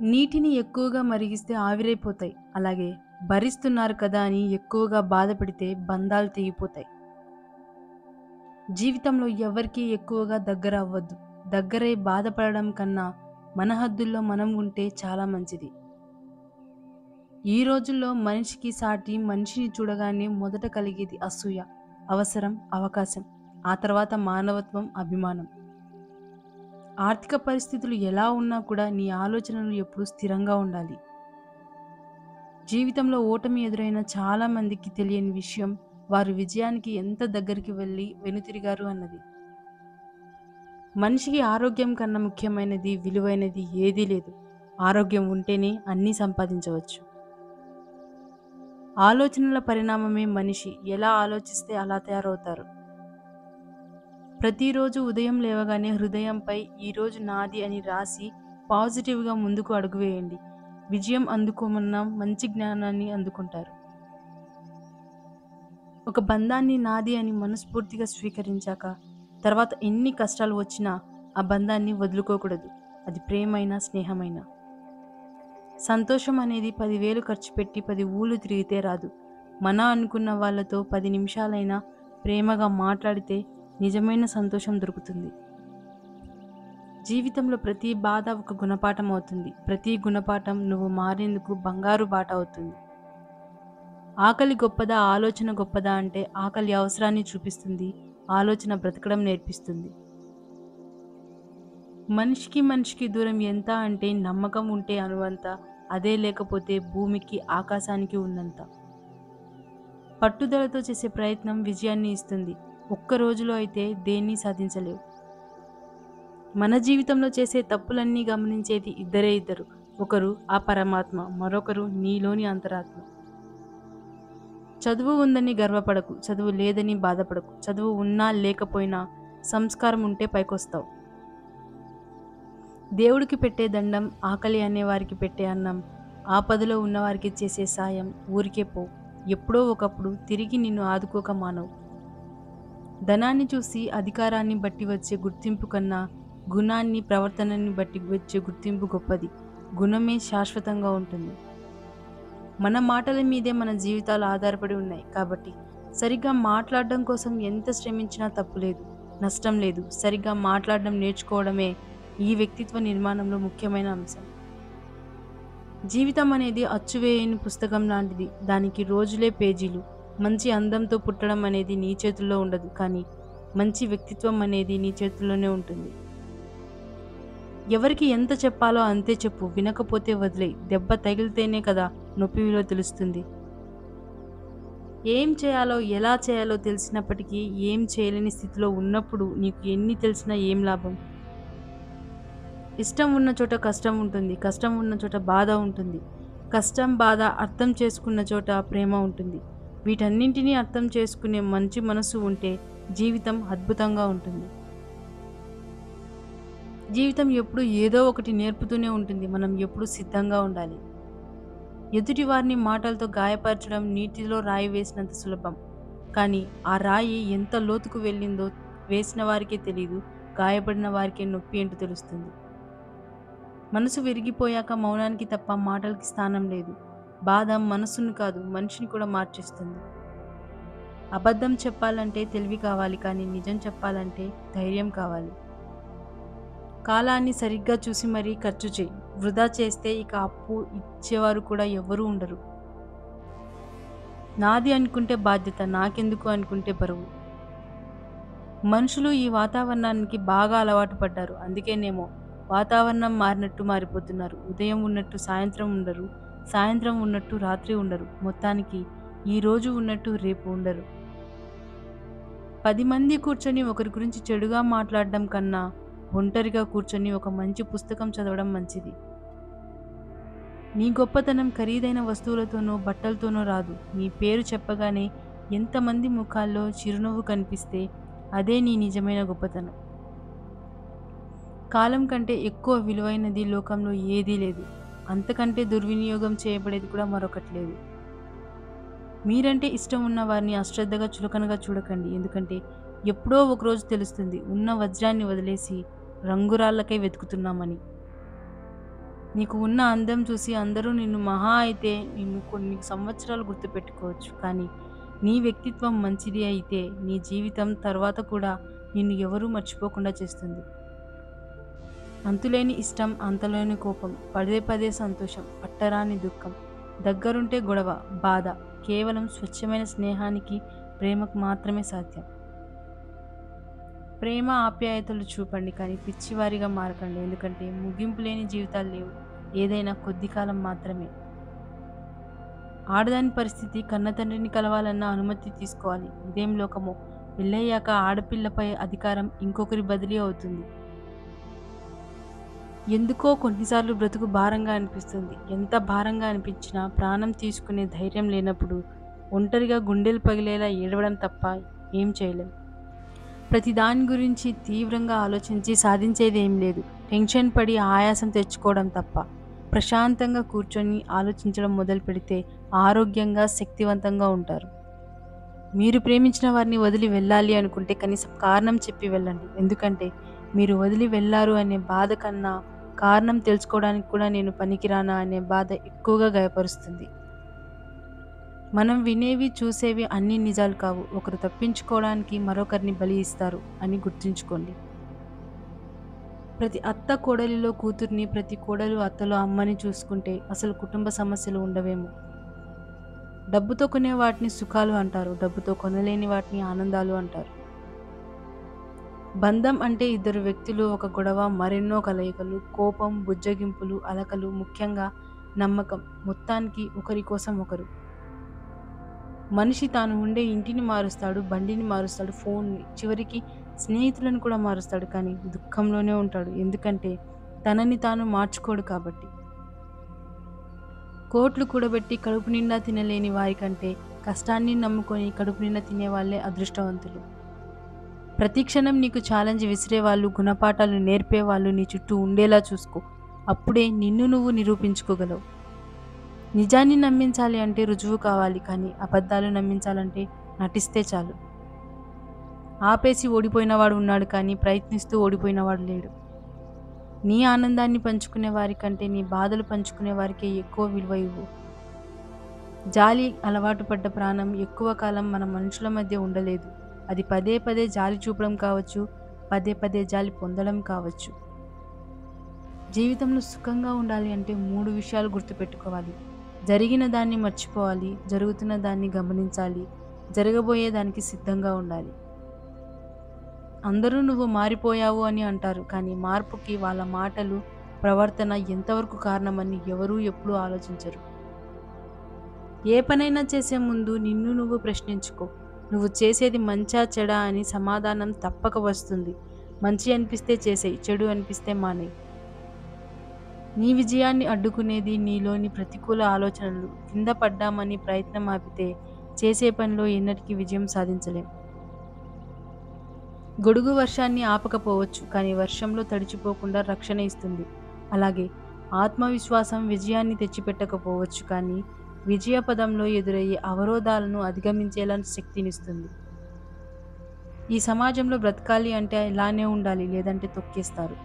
నీటిని ఎక్కువగా మరిగిస్తే ఆవిరైపోతాయి. అలాగే భరిస్తున్నారు కదా అని ఎక్కువగా బాధపెడితే బంధాలు తెగిపోతాయి. జీవితంలో ఎవరికీ ఎక్కువగా దగ్గర అవ్వద్దు. దగ్గరై బాధపడడం కన్నా మన హద్దుల్లో మనం ఉంటే చాలా మంచిది. ఈ రోజుల్లో మనిషికి సాటి మనిషిని చూడగానే మొదట కలిగేది అసూయ, అవసరం, అవకాశం. ఆ తర్వాత మానవత్వం, అభిమానం. ఆర్థిక పరిస్థితులు ఎలా ఉన్నా కూడా నీ ఆలోచనలు ఎప్పుడూ స్థిరంగా ఉండాలి. జీవితంలో ఓటమి ఎదురైన చాలా మందికి తెలియని విషయం వారు విజయానికి ఎంత దగ్గరికి వెళ్ళి వెనుతిరిగారు అన్నది. మనిషికి ఆరోగ్యం కన్నా ముఖ్యమైనది, విలువైనది ఏదీ లేదు. ఆరోగ్యం ఉంటేనే అన్నీ సంపాదించవచ్చు. ఆలోచనల పరిణామమే మనిషి ఎలా ఆలోచిస్తే అలా తయారవుతారు. ప్రతిరోజు ఉదయం లేవగానే హృదయంపై ఈరోజు నాది అని రాసి పాజిటివ్గా ముందుకు అడుగు వేయండి. విజయం అందుకోమన్నా మంచి జ్ఞానాన్ని అందుకుంటారు. ఒక బంధాన్ని నాది అని మనస్ఫూర్తిగా స్వీకరించాక తర్వాత ఎన్ని కష్టాలు వచ్చినా ఆ బంధాన్ని వదులుకోకూడదు. అది ప్రేమైనా స్నేహమైనా. సంతోషం అనేది 10,000 ఖర్చు పెట్టి 10 ఊళ్ళు తిరిగితే రాదు. మన అనుకున్న వాళ్ళతో 10 నిమిషాలైనా ప్రేమగా మాట్లాడితే నిజమైన సంతోషం దొరుకుతుంది. జీవితంలో ప్రతి బాధ ఒక గుణపాఠం అవుతుంది. ప్రతి గుణపాఠం నువ్వు మారేందుకు బంగారు బాట అవుతుంది. ఆకలి గొప్పదా, ఆలోచన గొప్పదా అంటే ఆకలి అవసరాన్ని చూపిస్తుంది. ఆలోచన బ్రతకడం నేర్పిస్తుంది. మనిషికి మనిషికి దూరం ఎంత అంటే నమ్మకం ఉంటే అనువంత, అదే లేకపోతే భూమికి ఆకాశానికి ఉన్నంత. పట్టుదలతో చేసే ప్రయత్నం విజయాన్ని ఇస్తుంది. ఒక్క రోజులో అయితే దేన్ని సాధించలేవు. మన జీవితంలో చేసే తప్పులన్నీ గమనించేది ఇద్దరే ఇద్దరు. ఒకరు ఆ పరమాత్మ, మరొకరు నీలోని అంతరాత్మ. చదువు ఉందని గర్వపడకు, చదువు లేదని బాధపడకు. చదువు ఉన్నా లేకపోయినా సంస్కారం ఉంటే పైకొస్తావు. దేవుడికి పెట్టే దండం, ఆకలి అనేవారికి పెట్టే అన్నం, ఆపదలో ఉన్నవారికి చేసే సాయం ఊరికే పోవు. ఎప్పుడో ఒకప్పుడు తిరిగి నిన్ను ఆదుకోక మానవు. ధనాన్ని చూసి అధికారాన్ని బట్టి వచ్చే గుర్తింపు కన్నా గుణాన్ని, ప్రవర్తనని బట్టి వచ్చే గుర్తింపు గొప్పది. గుణమే శాశ్వతంగా ఉంటుంది. మన మాటల మీదే మన జీవితాలు ఆధారపడి ఉన్నాయి. కాబట్టి సరిగ్గా మాట్లాడడం కోసం ఎంత శ్రమించినా తప్పులేదు, నష్టం లేదు. సరిగ్గా మాట్లాడడం నేర్చుకోవడమే ఈ వ్యక్తిత్వ నిర్మాణంలో ముఖ్యమైన అంశం. జీవితం అనేది అచ్చువేయని పుస్తకం లాంటిది. దానికి రోజులే పేజీలు. మంచి అందంతో పుట్టడం అనేది నీ చేతుల్లో ఉండదు, కానీ మంచి వ్యక్తిత్వం అనేది నీ చేతుల్లోనే ఉంటుంది. ఎవరికి ఎంత చెప్పాలో అంతే చెప్పు, వినకపోతే వదిలేయ్. దెబ్బ తగిలితేనే కదా నొప్పి విలువ తెలుస్తుంది. ఏం చేయాలో, ఎలా చేయాలో తెలిసినప్పటికీ ఏం చేయలేని స్థితిలో ఉన్నప్పుడు నీకు ఎన్ని తెలిసినా ఏం లాభం? ఇష్టం ఉన్న చోట కష్టం ఉంటుంది, కష్టం ఉన్న చోట బాధ ఉంటుంది. కష్టం, బాధ అర్థం చేసుకున్న చోట ప్రేమ ఉంటుంది. వీటన్నింటినీ అర్థం చేసుకునే మంచి మనసు ఉంటే జీవితం అద్భుతంగా ఉంటుంది. జీవితం ఎప్పుడు ఏదో ఒకటి నేర్పుతూనే ఉంటుంది. మనం ఎప్పుడు సిద్ధంగా ఉండాలి. ఎదుటి వారిని మాటలతో గాయపరచడం నీటిలో రాయి వేసినంత సులభం. కానీ ఆ రాయి ఎంత లోతుకు వెళ్ళిందో వేసిన వారికే తెలియదు, గాయపడిన వారికే నొప్పి ఏంటో తెలుస్తుంది. మనసు విరిగిపోయాక మౌనానికి తప్ప మాటలకి స్థానం లేదు. బాధ మనసును కాదు, మనిషిని కూడా మార్చేస్తుంది. అబద్ధం చెప్పాలంటే తెలివి కావాలి, కానీ నిజం చెప్పాలంటే ధైర్యం కావాలి. కాలాన్ని సరిగ్గా చూసి మరీ ఖర్చు చేయి. వృధా చేస్తే ఇక అప్పు ఇచ్చేవారు కూడా ఎవ్వరూ ఉండరు. నాది అనుకుంటే బాధ్యత, నాకెందుకు అనుకుంటే బరువు. మనుషులు ఈ వాతావరణానికి బాగా అలవాటు పడ్డారు. అందుకేనేమో వాతావరణం మారినట్టు మారిపోతున్నారు. ఉదయం ఉన్నట్టు సాయంత్రం ఉండరు, సాయంత్రం ఉన్నట్టు రాత్రి ఉండరు. మొత్తానికి ఈ రోజు ఉన్నట్టు రేపు ఉండరు. 10 మంది కూర్చొని ఒకరి గురించి చెడుగా మాట్లాడడం కన్నా ఒంటరిగా కూర్చొని ఒక మంచి పుస్తకం చదవడం మంచిది. నీ గొప్పతనం ఖరీదైన వస్తువులతోనో బట్టలతోనో రాదు. నీ పేరు చెప్పగానే ఎంతమంది ముఖాల్లో చిరునవ్వు కనిపిస్తే అదే నీ నిజమైన గొప్పతనం. కాలం కంటే ఎక్కువ విలువైనది లోకంలో ఏదీ లేదు. అంతకంటే దుర్వినియోగం చేయబడేది కూడా మరొకటి లేదు. మీరంటే ఇష్టం ఉన్న వారిని అశ్రద్ధగా చులకనగా చూడకండి. ఎందుకంటే ఎప్పుడో ఒకరోజు తెలుస్తుంది ఉన్న వజ్రాన్ని వదిలేసి రంగురాళ్ళకై వెతుకుతున్నామని. నీకు ఉన్న అందం చూసి అందరూ నిన్ను మహా అయితే నిన్ను కొన్ని సంవత్సరాలు గుర్తుపెట్టుకోవచ్చు. కానీ నీ వ్యక్తిత్వం మంచిది అయితే నీ జీవితం తర్వాత కూడా నిన్ను ఎవరూ మర్చిపోకుండా చేస్తుంది. అంతులేని ఇష్టం, అంతులేని కోపం, పదే పదే సంతోషం, పట్టరాని దుఃఖం, దగ్గరుంటే గొడవ, బాధ కేవలం స్వచ్ఛమైన స్నేహానికి, ప్రేమకు మాత్రమే సాధ్యం. ప్రేమ ఆప్యాయతలు చూపండి కానీ పిచ్చివారిగా మారకండి. ఎందుకంటే ముగింపు లేని జీవితాలు లేవు. ఏదైనా కొద్ది కాలం మాత్రమే. ఆడదాని పరిస్థితి కన్నతండ్రిని కలవాలన్న అనుమతి తీసుకోవాలి. ఇదేం లోకమో! పెళ్ళయ్యాక ఆడపిల్లపై అధికారం ఇంకొకరి బదిలీ అవుతుంది. ఎందుకో కొన్నిసార్లు బ్రతుకు భారంగా అనిపిస్తుంది. ఎంత భారంగా అనిపించినా ప్రాణం తీసుకునే ధైర్యం లేనప్పుడు ఒంటరిగా గుండెలు పగిలేలా ఏడవడం తప్ప ఏం చేయలేం. ప్రతి దాని గురించి తీవ్రంగా ఆలోచించి సాధించేది ఏం లేదు. టెన్షన్ పడి ఆయాసం తెచ్చుకోవడం తప్ప. ప్రశాంతంగా కూర్చొని ఆలోచించడం మొదలు పెడితే ఆరోగ్యంగా, శక్తివంతంగా ఉంటారు. మీరు ప్రేమించిన వారిని వదిలి వెళ్ళాలి అనుకుంటే కనీసం కారణం చెప్పి వెళ్ళండి. ఎందుకంటే మీరు వదిలి వెళ్లారు అనే బాధ కన్నా కారణం తెలుసుకోవడానికి కూడా నేను పనికిరానా అనే బాధ ఎక్కువగా గాయపరుస్తుంది. మనం వినేవి, చూసేవి అన్నీ నిజాలు కావు. ఒకరు తప్పించుకోవడానికి మరొకరిని బలి ఇస్తారు అని గుర్తుంచుకోండి. ప్రతి అత్త కోడలిలో కూతుర్ని, ప్రతి కోడలు అత్తలో అమ్మని చూసుకుంటే అసలు కుటుంబ సమస్యలు ఉండవేమో. డబ్బుతో కొనే వాటిని సుఖాలు అంటారు. డబ్బుతో కొనలేని వాటిని ఆనందాలు అంటారు. బంధం అంటే ఇద్దరు వ్యక్తులు, ఒక గొడవ, మరెన్నో కలయికలు, కోపం, బుజ్జగింపులు, అలకలు, ముఖ్యంగా నమ్మకం. మొత్తానికి ఒకరి కోసం ఒకరు. మనిషి తాను ఉండే ఇంటిని మారుస్తాడు, బండిని మారుస్తాడు, ఫోన్ని, చివరికి స్నేహితులను కూడా మారుస్తాడు. కానీ దుఃఖంలోనే ఉంటాడు. ఎందుకంటే తనని తాను మార్చుకోడు కాబట్టి. కోట్లు కూడబెట్టి కడుపు నిండా తినలేని వారికంటే కష్టాన్ని నమ్ముకొని కడుపు నిండా తినేవాళ్లే అదృష్టవంతులు. ప్రతి క్షణం నీకు ఛాలెంజ్ విసిరేవాళ్ళు, గుణపాఠాలు నేర్పేవాళ్ళు నీ చుట్టూ ఉండేలా చూసుకో. అప్పుడే నిన్ను నువ్వు నిరూపించుకోగలవు. నిజాన్ని నమ్మించాలి అంటే రుజువు కావాలి, కానీ అబద్ధాలు నమ్మించాలంటే నటిస్తే చాలు. ఆపేసి ఓడిపోయినవాడు ఉన్నాడు, కానీ ప్రయత్నిస్తూ ఓడిపోయినవాడు లేడు. నీ ఆనందాన్ని పంచుకునే వారికంటే నీ బాధలు పంచుకునే వారికే ఎక్కువ విలువ ఇవ్వు. జాలి అలవాటు పడ్డ ప్రాణం ఎక్కువ కాలం మన మనుషుల మధ్య ఉండలేదు. అది పదే పదే జాలి చూపడం కావచ్చు, పదే పదే జాలి పొందడం కావచ్చు. జీవితంలో సుఖంగా ఉండాలి అంటే 3 విషయాలు గుర్తుపెట్టుకోవాలి. జరిగిన దాన్ని మర్చిపోవాలి, జరుగుతున్న దాన్ని గమనించాలి, జరగబోయే దానికి సిద్ధంగా ఉండాలి. అందరూ నువ్వు మారిపోయావు అని అంటారు, కానీ మార్పుకి వాళ్ళ మాటలు, ప్రవర్తన ఎంతవరకు కారణమని ఎవరూ ఎప్పుడూ ఆలోచించరు. ఏ పనైనా చేసే ముందు నిన్ను నువ్వు ప్రశ్నించుకో. నువ్వు చేసేది మంచా చెడా అని సమాధానం తప్పక వస్తుంది. మంచి అనిపిస్తే చేసేయి, చెడు అనిపిస్తే మానేయి. నీ విజయాన్ని అడ్డుకునేది నీలోని ప్రతికూల ఆలోచనలు. కింద పడ్డామని ప్రయత్నం ఆపితే చేసే పనిలో ఎన్నటికీ విజయం సాధించలేం. గొడుగు వర్షాన్ని ఆపకపోవచ్చు, కానీ వర్షంలో తడిచిపోకుండా రక్షణ ఇస్తుంది. అలాగే ఆత్మవిశ్వాసం విజయాన్ని తెచ్చిపెట్టకపోవచ్చు, కానీ విజయ పదంలో ఎదురయ్యే అవరోధాలను అధిగమించేలా శక్తినిస్తుంది. ఈ సమాజంలో బ్రతకాలి అంటే ఇలానే ఉండాలి, లేదంటే తొక్కేస్తారు.